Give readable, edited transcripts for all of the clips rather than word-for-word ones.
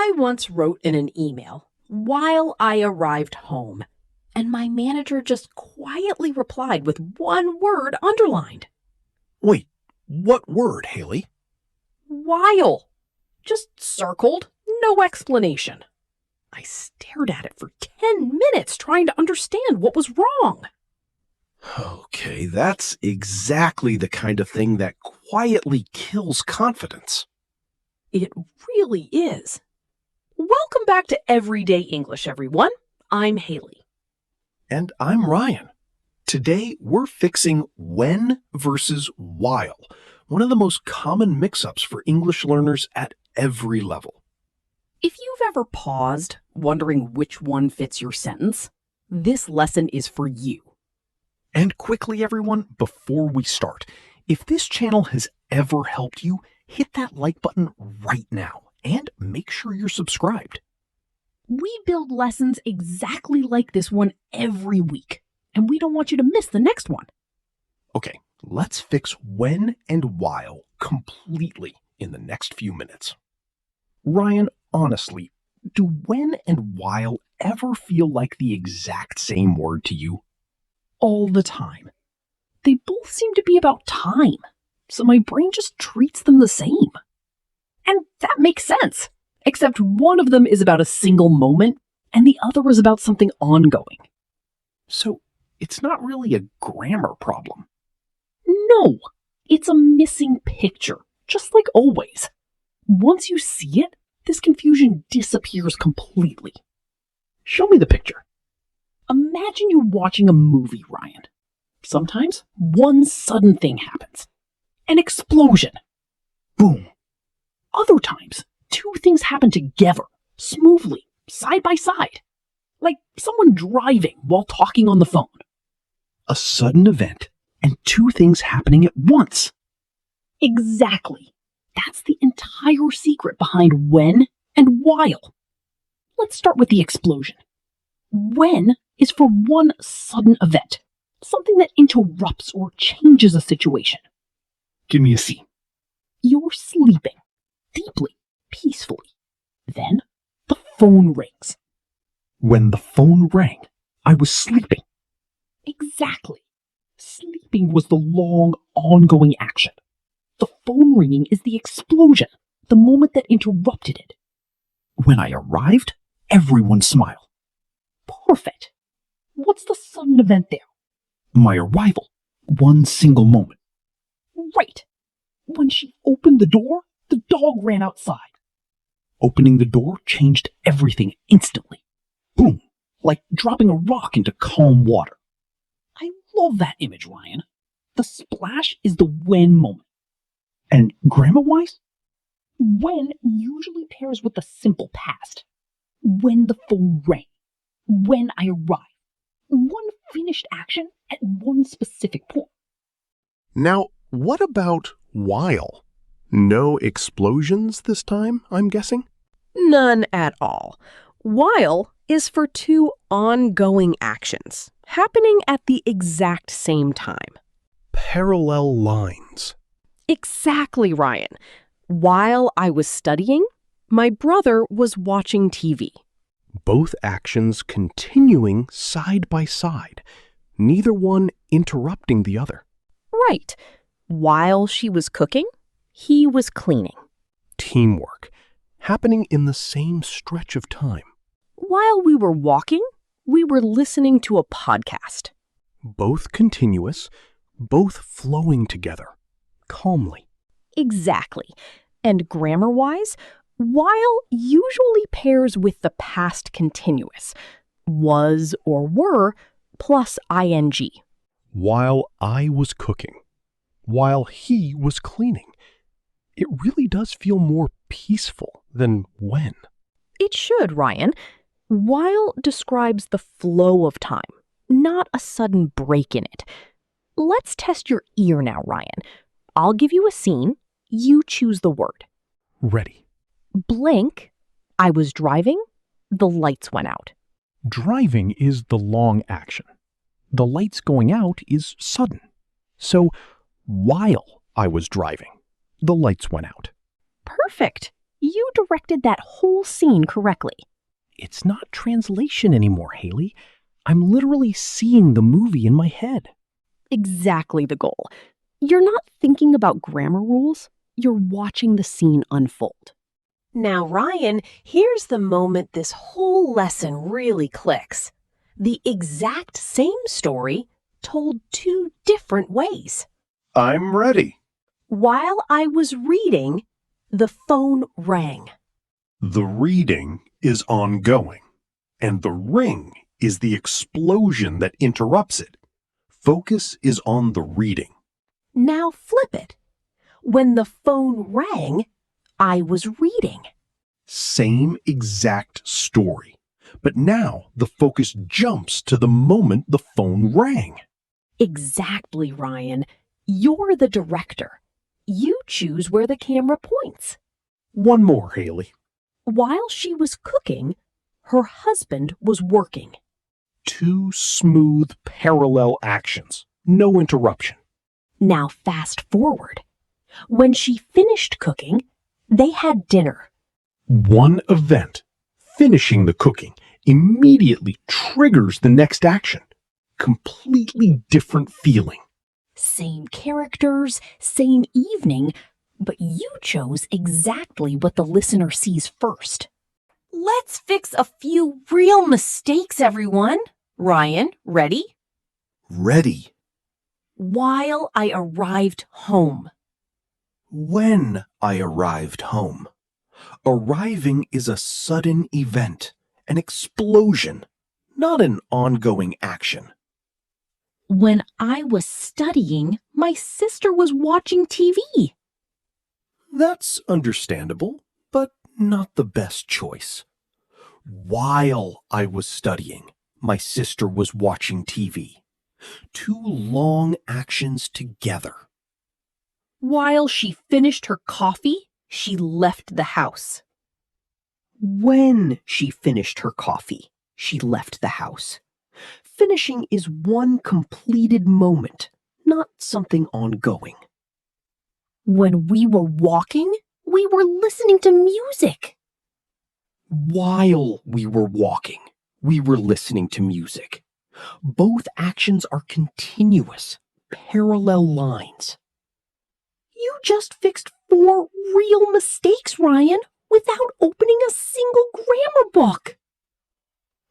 I once wrote in an email while I arrived home, and my manager just quietly replied with one word underlined. Wait, what word, Hailey? While. Just circled, no explanation. I stared at it for 10 minutes trying to understand what was wrong. Okay, that's exactly the kind of thing that quietly kills confidence. It really is. Welcome back to Everyday English, everyone. I'm Hailey. And I'm Ryan. Today, we're fixing when versus while, one of the most common mix-ups for English learners at every level. If you've ever paused, wondering which one fits your sentence, this lesson is for you. And quickly, everyone, before we start, if this channel has ever helped you, hit that like button right now and make sure you're subscribed. We build lessons exactly like this one every week, and we don't want you to miss the next one. Okay, let's fix when and while completely in the next few minutes. Ryan, honestly, do when and while ever feel like the exact same word to you? All the time. They both seem to be about time, so my brain just treats them the same. And that makes sense, except one of them is about a single moment, and the other is about something ongoing. So it's not really a grammar problem. No, it's a missing picture, just like always. Once you see it, this confusion disappears completely. Show me the picture. Imagine you're watching a movie, Ryan. Sometimes one sudden thing happens. An explosion. Boom. Other times, two things happen together, smoothly, side by side. Like someone driving while talking on the phone. A sudden event and two things happening at once. Exactly. That's the entire secret behind when and while. Let's start with the explosion. When is for one sudden event, something that interrupts or changes a situation. Give me a scene. You're sleeping, deeply, peacefully. Then the phone rings. When the phone rang, I was sleeping. Exactly. Sleeping was the long, ongoing action. The phone ringing is the explosion, the moment that interrupted it. When I arrived, everyone smiled. Perfect. What's the sudden event there? My arrival. One single moment. Right. When she opened the door, the dog ran outside. Opening the door changed everything instantly. Boom. Like dropping a rock into calm water. I love that image, Ryan. The splash is the when moment. And grammar-wise? When usually pairs with the simple past. When the phone rang. When I arrived. One finished action at one specific point. Now, what about while? No explosions this time, I'm guessing? None at all. While is for two ongoing actions, happening at the exact same time. Parallel lines. Exactly, Ryan. While I was studying, my brother was watching TV. Both actions continuing side by side, neither one interrupting the other. Right. While she was cooking, he was cleaning. Teamwork, happening in the same stretch of time. While we were walking, we were listening to a podcast. Both continuous, both flowing together, calmly. Exactly. And grammar-wise, while usually pairs with the past continuous, was or were plus ing. While I was cooking, while he was cleaning. It really does feel more peaceful than when. It should, Ryan. While describes the flow of time, not a sudden break in it. Let's test your ear now, Ryan. I'll give you a scene. You choose the word. Ready. Blink. I was driving. The lights went out. Driving is the long action. The lights going out is sudden. So, while I was driving, the lights went out. Perfect. You directed that whole scene correctly. It's not translation anymore, Hailey. I'm literally seeing the movie in my head. Exactly the goal. You're not thinking about grammar rules, you're watching the scene unfold. Now, Ryan, here's the moment this whole lesson really clicks. The exact same story told two different ways. I'm ready. While I was reading, the phone rang. The reading is ongoing, and the ring is the explosion that interrupts it. Focus is on the reading. Now flip it. When the phone rang, I was reading. Same exact story, but now the focus jumps to the moment the phone rang. Exactly, Ryan. You're the director. You choose where the camera points. One more, Hailey. While she was cooking, her husband was working. Two smooth, parallel actions. No interruption. Now fast forward. When she finished cooking, they had dinner. One event, finishing the cooking, immediately triggers the next action. Completely different feeling. Same characters, same evening, but you chose exactly what the listener sees first. Let's fix a few real mistakes, everyone. Ryan, ready? Ready. While I arrived home. When I arrived home. Arriving is a sudden event, an explosion, not an ongoing action. When I was studying, my sister was watching TV. That's understandable, but not the best choice. While I was studying, my sister was watching TV. Two long actions together. While she finished her coffee, she left the house. When she finished her coffee, she left the house. Finishing is one completed moment, not something ongoing. When we were walking, we were listening to music. While we were walking, we were listening to music. Both actions are continuous, parallel lines. You just fixed 4 real mistakes, Ryan, without opening a single grammar book.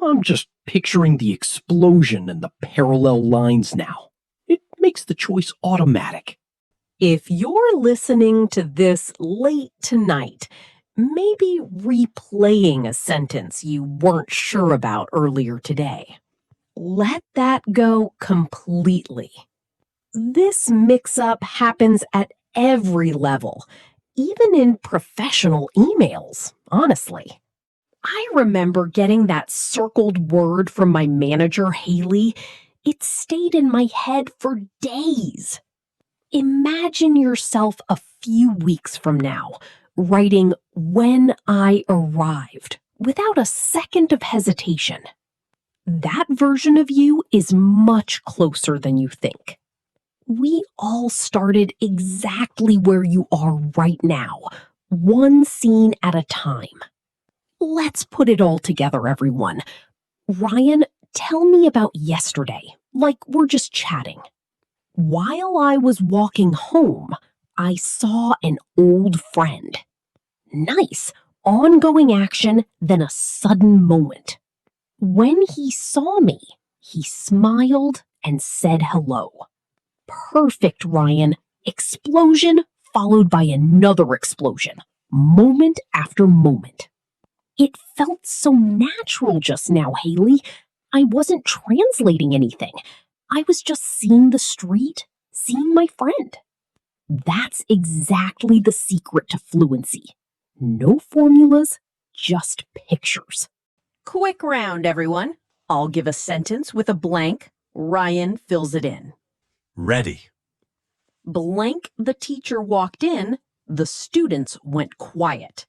I'm just picturing the explosion and the parallel lines now. It makes the choice automatic. If you're listening to this late tonight, maybe replaying a sentence you weren't sure about earlier today, let that go completely. This mix-up happens at every level, even in professional emails, honestly. I remember getting that circled word from my manager, Hailey. It stayed in my head for days. Imagine yourself a few weeks from now, writing "when I arrived" without a second of hesitation. That version of you is much closer than you think. We all started exactly where you are right now, one scene at a time. Let's put it all together, everyone. Ryan, tell me about yesterday, like we're just chatting. While I was walking home, I saw an old friend. Nice, ongoing action, then a sudden moment. When he saw me, he smiled and said hello. Perfect, Ryan. Explosion followed by another explosion, moment after moment. It felt so natural just now, Hailey. I wasn't translating anything. I was just seeing the street, seeing my friend. That's exactly the secret to fluency. No formulas, just pictures. Quick round, everyone. I'll give a sentence with a blank. Ryan fills it in. Ready. Blank, the teacher walked in. The students went quiet.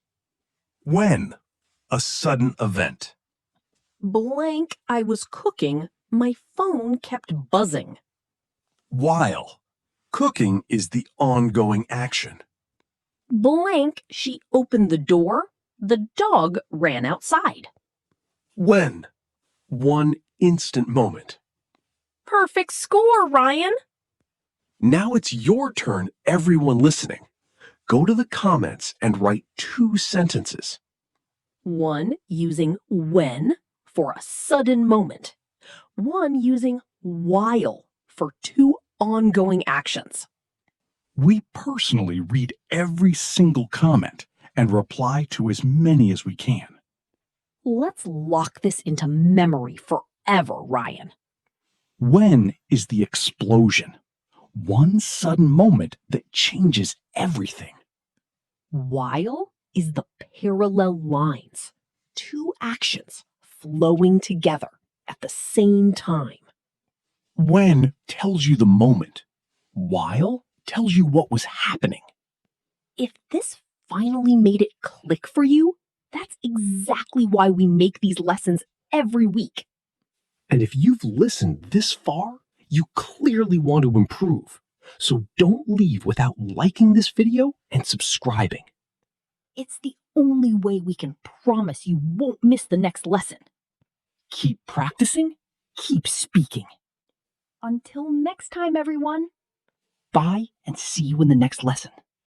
When? A sudden event. Blank, I was cooking. My phone kept buzzing. While. Cooking is the ongoing action. blank, she opened the door, the dog ran outside. When? One instant moment. Perfect score, Ryan. Now it's your turn, everyone listening. Go to the comments and write 2 sentences. One using when for a sudden moment. One using while for 2 ongoing actions. We personally read every single comment and reply to as many as we can. Let's lock this into memory forever, Ryan. When is the explosion? One sudden moment that changes everything. While is the parallel lines. 2 actions flowing together at the same time. When tells you the moment. While tells you what was happening. If this finally made it click for you, that's exactly why we make these lessons every week. And if you've listened this far, you clearly want to improve. So don't leave without liking this video and subscribing. It's the only way we can promise you won't miss the next lesson. Keep practicing, keep speaking. Until next time, everyone. Bye and see you in the next lesson.